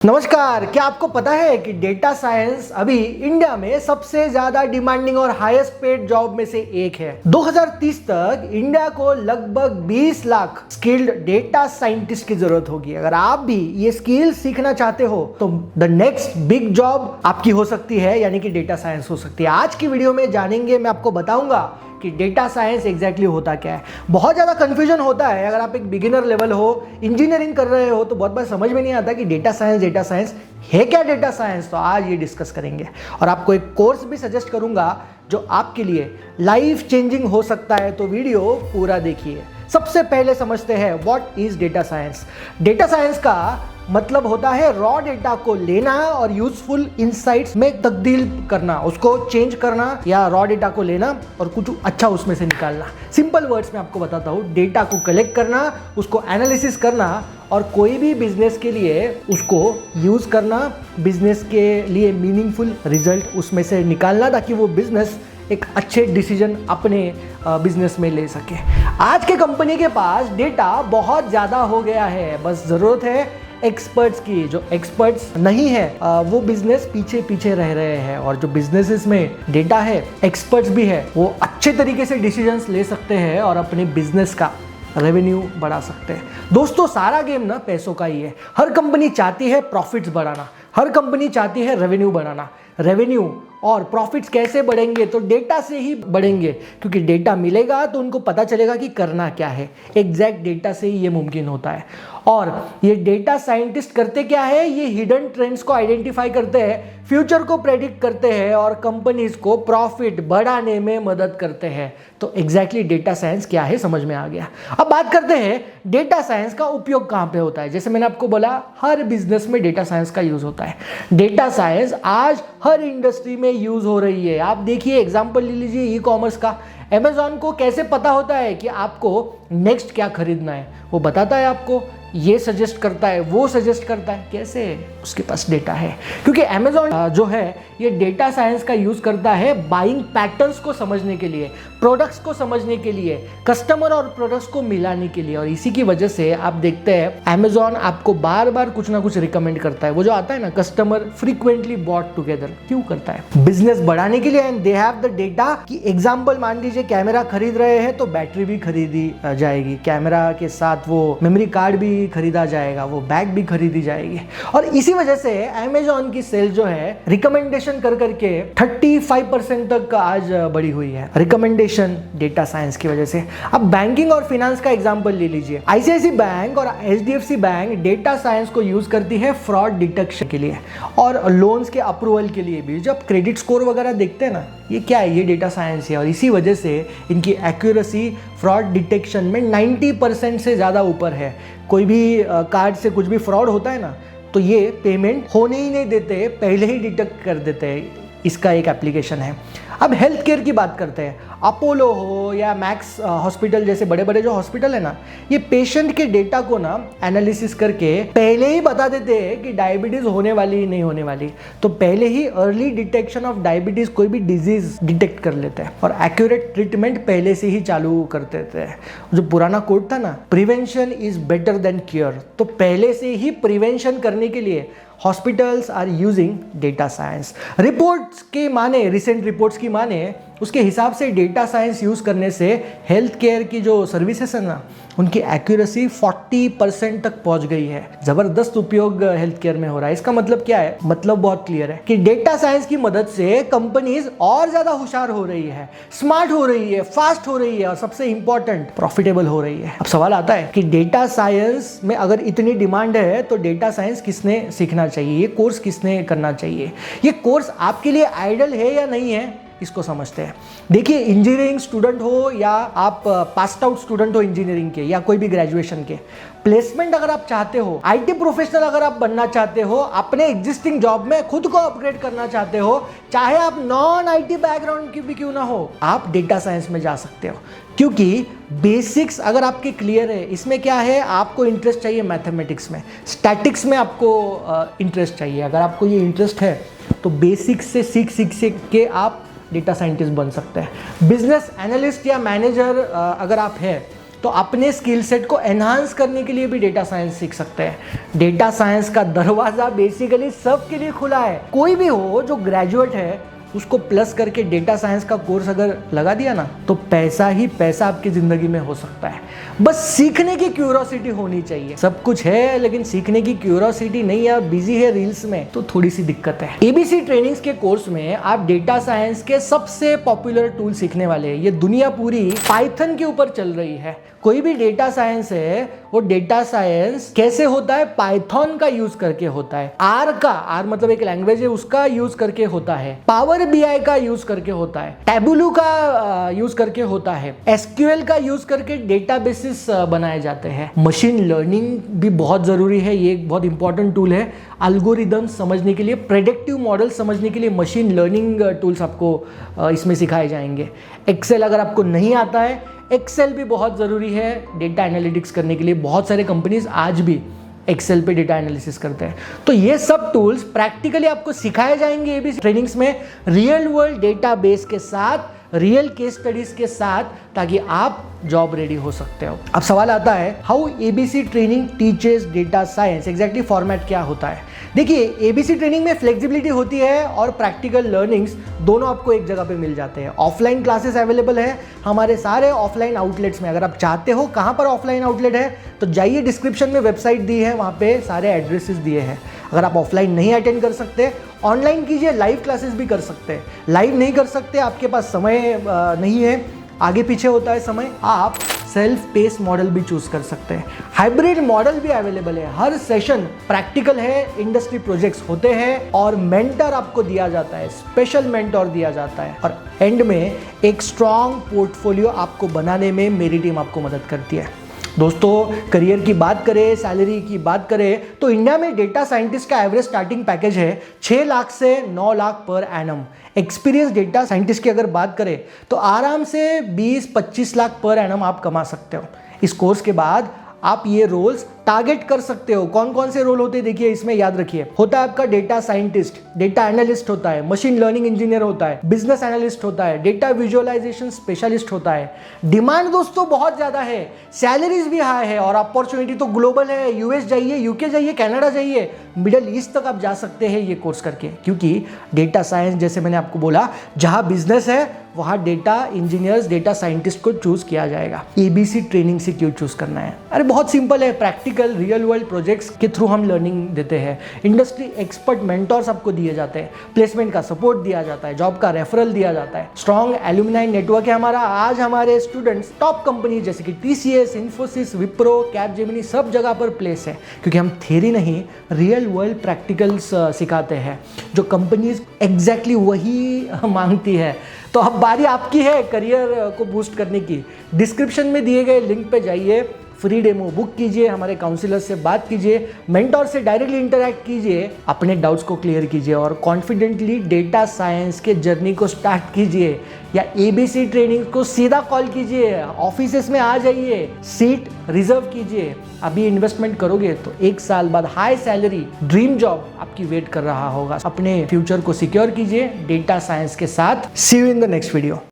नमस्कार। क्या आपको पता है कि डेटा साइंस अभी इंडिया में सबसे ज्यादा डिमांडिंग और हाईएस्ट पेड जॉब में से एक है। 2030 तक इंडिया को लगभग 20 लाख स्किल्ड डेटा साइंटिस्ट की जरूरत होगी। अगर आप भी ये स्किल सीखना चाहते हो तो द नेक्स्ट बिग जॉब आपकी हो सकती है, यानी कि डेटा साइंस हो सकती है। आज की वीडियो में जानेंगे, मैं आपको बताऊंगा कि डेटा साइंस एग्जैक्टली होता क्या है। बहुत ज़्यादा कंफ्यूजन होता है। अगर आप एक बिगिनर लेवल हो, इंजीनियरिंग कर रहे हो, तो बहुत बार समझ में नहीं आता कि डेटा साइंस है क्या डेटा साइंस। तो आज ये डिस्कस करेंगे और आपको एक कोर्स भी सजेस्ट करूंगा जो आपके लिए लाइफ चेंजिंग हो सकता है। तो वीडियो पूरा देखिए। सबसे पहले समझते हैं what is data science. Data science का मतलब होता है रॉ डेटा को लेना और यूजफुल इनसाइट्स में तब्दील करना, उसको चेंज करना, या रॉ डेटा को लेना और कुछ अच्छा उसमें से निकालना। सिंपल वर्ड्स में आपको बताता हूँ, डेटा को कलेक्ट करना, उसको एनालिसिस करना और कोई भी बिजनेस के लिए उसको यूज करना, बिजनेस के लिए मीनिंगफुल रिजल्ट उसमें से निकालना, ताकि वो बिजनेस एक अच्छे डिसीजन अपने बिजनेस में ले सके। आज के कंपनी के पास डेटा बहुत ज़्यादा हो गया है, बस ज़रूरत है एक्सपर्ट्स की। जो एक्सपर्ट्स नहीं है वो बिजनेस पीछे पीछे रह रहे हैं, और जो बिजनेसेस में डेटा है, एक्सपर्ट्स भी है, वो अच्छे तरीके से डिसीजंस ले सकते हैं और अपने बिजनेस का रेवेन्यू बढ़ा सकते हैं। दोस्तों, सारा गेम ना पैसों का ही है। हर कंपनी चाहती है प्रॉफिट्स बढ़ाना, हर कंपनी चाहती है रेवेन्यू बढ़ाना। रेवेन्यू और प्रॉफिट्स कैसे बढ़ेंगे? तो डेटा से ही बढ़ेंगे, क्योंकि डेटा मिलेगा तो उनको पता चलेगा कि करना क्या है। एग्जैक्ट डेटा से ही ये मुमकिन होता है। और ये डेटा साइंटिस्ट करते क्या है? ये हिडन ट्रेंड्स को आइडेंटिफाई करते हैं, फ्यूचर को प्रेडिक्ट करते हैं और कंपनीज को प्रॉफिट बढ़ाने में मदद करते हैं। तो एग्जैक्टली डेटा साइंस क्या है समझ में आ गया। अब बात करते हैं डेटा साइंस का उपयोग कहाँ पे होता है। जैसे मैंने आपको बोला, हर बिजनेस में डेटा साइंस का यूज होता है। डेटा साइंस आज हर इंडस्ट्री में यूज हो रही है। आप देखिए, एग्जांपल ले लीजिए ई कॉमर्स का। अमेज़न को कैसे पता होता है कि आपको नेक्स्ट क्या खरीदना है? वो बताता है आपको, ये सजेस्ट करता है, वो सजेस्ट करता है। कैसे? उसके पास डेटा है। क्योंकि अमेज़न जो है ये डेटा साइंस का यूज करता है बाइंग पैटर्न्स को समझने के लिए, प्रोडक्ट्स को समझने के लिए, कस्टमर और प्रोडक्ट्स को मिलाने के लिए। और इसी की वजह से आप देखते हैं अमेज़न आपको बार बार कुछ ना कुछ रिकमेंड करता है। वो जो आता है ना, कस्टमर फ्रीक्वेंटली बॉट टुगेदर, क्यों करता है? बिजनेस बढ़ाने के लिए। And they have the data कि एग्जाम्पल मान लीजिए कैमरा खरीद रहे हैं तो बैटरी भी खरीदी जाएगी, कैमरा के साथ वो मेमोरी कार्ड भी खरीदा जाएगा, वो बैग भी खरीदी जाएगी। और इसी वजह से अमेज़न की सेल जो है रिकमेंडेशन कर करके 35% तक आज बढ़ी हुई है। रिकमेंडेशन डेटा साइंस की वजह से। अब बैंकिंग और फाइनेंस का एग्जांपल ले लीजिए। आईसीआईसी बैंक और एचडीएफसी बैंक डेटा साइंस को यूज करती है फ्रॉड डिटेक्शन के लिए और लोन्स के अप्रूवल के लिए भी। जब क्रेडिट स्कोर वगैरह देखते हैं ना, ये क्या है? ये डेटा साइंस है। और इसी वजह से इनकी एक्यूरेसी फ्रॉड डिटेक्शन में 90% से ज़्यादा ऊपर है। कोई भी कार्ड से कुछ भी फ्रॉड होता है ना, तो ये पेमेंट होने ही नहीं देते, पहले ही डिटेक्ट कर देते हैं। इसका एक एप्लीकेशन है। अब हेल्थ केयर की बात करते हैं। अपोलो हो या मैक्स हॉस्पिटल जैसे बड़े बड़े जो हॉस्पिटल है ना, ये पेशेंट के डेटा को ना एनालिसिस करके पहले ही बता देते हैं कि डायबिटीज होने वाली नहीं होने वाली। तो पहले ही अर्ली डिटेक्शन ऑफ डायबिटीज, कोई भी डिजीज डिटेक्ट कर लेते हैं और एक्यूरेट ट्रीटमेंट पहले से ही चालू कर देते हैं। जो पुराना कोड था ना, prevention is better than cure, तो पहले से ही प्रिवेंशन करने के लिए hospitals are using data science. Reports के माने, रिसेंट रिपोर्ट्स की माने, उसके हिसाब से डेटा साइंस यूज करने से हेल्थ केयर की जो सर्विसेज है ना, उनकी एक्यूरेसी 40% तक पहुंच गई है। जबरदस्त उपयोग हेल्थ केयर में हो रहा है। इसका मतलब क्या है? मतलब बहुत क्लियर है कि डेटा साइंस की मदद से कंपनीज और ज्यादा होशियार हो रही है, स्मार्ट हो रही है, फास्ट हो रही है और सबसे इंपॉर्टेंट प्रॉफिटेबल हो रही है। अब सवाल आता है कि डेटा साइंस में अगर इतनी डिमांड है तो डेटा साइंस किसने सीखना चाहिए? ये कोर्स किसने करना चाहिए? ये कोर्स आपके लिए आइडियल है या नहीं है, इसको समझते हैं। देखिए, इंजीनियरिंग स्टूडेंट हो या आप पास्ड आउट स्टूडेंट हो इंजीनियरिंग के या कोई भी ग्रेजुएशन के, प्लेसमेंट अगर आप चाहते हो, आईटी प्रोफेशनल अगर आप बनना चाहते हो, अपने एग्जिस्टिंग जॉब में खुद को अपग्रेड करना चाहते हो, चाहे आप नॉन आईटी बैकग्राउंड की भी क्यों ना हो, आप डेटा साइंस में जा सकते हो। क्योंकि बेसिक्स अगर आपके क्लियर है, इसमें क्या है, आपको इंटरेस्ट चाहिए मैथमेटिक्स में, स्टैटिक्स में आपको इंटरेस्ट चाहिए। अगर आपको ये इंटरेस्ट है तो बेसिक्स से सीख के आप डेटा साइंटिस्ट बन सकते हैं। बिजनेस एनालिस्ट या मैनेजर अगर आप हैं तो अपने स्किल सेट को एनहांस करने के लिए भी डेटा साइंस सीख सकते हैं। डेटा साइंस का दरवाजा बेसिकली सबके लिए खुला है। कोई भी हो जो ग्रेजुएट है उसको प्लस करके डेटा साइंस का कोर्स अगर लगा दिया ना तो पैसा ही पैसा आपकी जिंदगी में हो सकता है। बस सीखने की क्यूरोसिटी होनी चाहिए। सब कुछ है लेकिन सीखने की क्यूरोसिटी नहीं है, बिजी है रील्स में, तो थोड़ी सी दिक्कत है। एबीसी ट्रेनिंग्स के कोर्स में आप डेटा साइंस के सबसे पॉपुलर टूल सीखने वाले हैं। ये दुनिया पूरी पाइथन के ऊपर चल रही है। कोई भी डेटा साइंस है वो डेटा साइंस कैसे होता है, पाइथन का यूज करके होता है। आर मतलब एक लैंग्वेज है, उसका यूज करके होता है। पावर बीआई का यूज करके होता है। टैबुलू का यूज करके होता है। एसक्यूएल का यूज करके डेटाबेसेस बनाए जाते हैं। मशीन लर्निंग भी बहुत जरूरी है, ये एक बहुत इंपॉर्टेंट टूल है एल्गोरिदम समझने के लिए, प्रेडिक्टिव मॉडल समझने के लिए मशीन लर्निंग टूल्स आपको इसमें सिखाए जाएंगे। एक्सेल अगर आपको नहीं आता है, एक्सेल भी बहुत ज़रूरी है डेटा एनालिटिक्स करने के लिए। बहुत सारे कंपनीज आज भी एक्सेल पे डेटा एनालिसिस करते हैं। तो ये सब टूल्स प्रैक्टिकली आपको सिखाए जाएंगे एबीसी ट्रेनिंग्स में, रियल वर्ल्ड डेटाबेस के साथ, रियल केस स्टडीज के साथ, ताकि आप जॉब रेडी हो सकते हो। अब सवाल आता है, how ABC training teaches data science, exactly format क्या होता है? देखिए, एबीसी ट्रेनिंग में फ्लेक्सिबिलिटी होती है और प्रैक्टिकल लर्निंग्स दोनों आपको एक जगह पे मिल जाते हैं। ऑफलाइन क्लासेस अवेलेबल है हमारे सारे ऑफलाइन आउटलेट्स में। अगर आप चाहते हो कहाँ पर ऑफलाइन आउटलेट है तो जाइए, डिस्क्रिप्शन में वेबसाइट दी है, वहाँ पे सारे एड्रेसेस दिए हैं। अगर आप ऑफलाइन नहीं अटेंड कर सकते, ऑनलाइन कीजिए, लाइव क्लासेस भी कर सकते हैं। लाइव नहीं कर सकते, आपके पास समय नहीं है, आगे पीछे होता है समय, आप सेल्फ पेस मॉडल भी चूज कर सकते हैं। हाइब्रिड मॉडल भी अवेलेबल है। हर सेशन प्रैक्टिकल है, इंडस्ट्री प्रोजेक्ट्स होते हैं और मेंटर आपको दिया जाता है, स्पेशल मेंटर दिया जाता है, और एंड में एक स्ट्रॉन्ग पोर्टफोलियो आपको बनाने में मेरी टीम आपको मदद करती है। दोस्तों, करियर की बात करें, सैलरी की बात करें तो इंडिया में डेटा साइंटिस्ट का एवरेज स्टार्टिंग पैकेज है 6 लाख से 9 lakh per annum. Experience data scientist की अगर बात करें तो आराम से 20-25 लाख पर एनम आप कमा सकते हो। इस कोर्स के बाद आप ये रोल्स टारगेट कर सकते हो। कौन कौन से रोल होते हैं देखिए, इसमें याद रखिए। होता है आपका डेटा साइंटिस्ट, डेटा एनालिस्ट होता है, मशीन लर्निंग इंजीनियर होता है, बिजनेस एनालिस्ट होता है, डेटा विजुअलाइजेशन स्पेशलिस्ट होता है। डिमांड दोस्तों बहुत ज्यादा है, सैलरीज भी हाई है और अपॉर्चुनिटी तो ग्लोबल है। यूएस जाइए, यूके जाइए, कनाडा जाइए, मिडल ईस्ट तक आप जा सकते हैं ये कोर्स करके, क्योंकि डेटा साइंस, जैसे मैंने आपको बोला, जहां बिजनेस है वहां डेटा इंजीनियर्स, डेटा साइंटिस्ट को चूज किया जाएगा। एबीसी ट्रेनिंग से क्यों चूज करना है? अरे बहुत सिंपल है, प्रैक्टिकल रियल वर्ल्ड प्रोजेक्ट्स के थ्रू हम लर्निंग देते हैं। इंडस्ट्री एक्सपर्ट मेंटर्स आपको दिए जाते हैं, प्लेसमेंट का सपोर्ट दिया जाता है, जॉब का रेफरल दिया जाता है, स्ट्रॉन्ग एल्यूमिनाई नेटवर्क है हमारा। आज हमारे स्टूडेंट्स टॉप कंपनी जैसे कि टीसीएस, इन्फोसिस, विप्रो, कैपजेमिनी सब जगह पर प्लेस है, क्योंकि हम थ्योरी नहीं, रियल वर्ल्ड प्रैक्टिकल्स सिखाते हैं जो कंपनीज एग्जैक्टली वही मांगती है। तो अब बारी आपकी है करियर को बूस्ट करने की। डिस्क्रिप्शन में दिए गए लिंक पे जाइए, फ्री डेमो बुक कीजिए, हमारे काउंसलर से बात कीजिए, मेंटोर से डायरेक्टली इंटरैक्ट कीजिए, अपने डाउट्स को क्लियर कीजिए और कॉन्फिडेंटली डेटा साइंस के जर्नी को स्टार्ट कीजिए। या एबीसी ट्रेनिंग को सीधा कॉल कीजिए, ऑफिसेस में आ जाइए, सीट रिजर्व कीजिए। अभी इन्वेस्टमेंट करोगे तो 1 साल बाद हाई सैलरी ड्रीम जॉब आपकी वेट कर रहा होगा। अपने फ्यूचर को सिक्योर कीजिए डेटा साइंस के साथ। See you in the next video.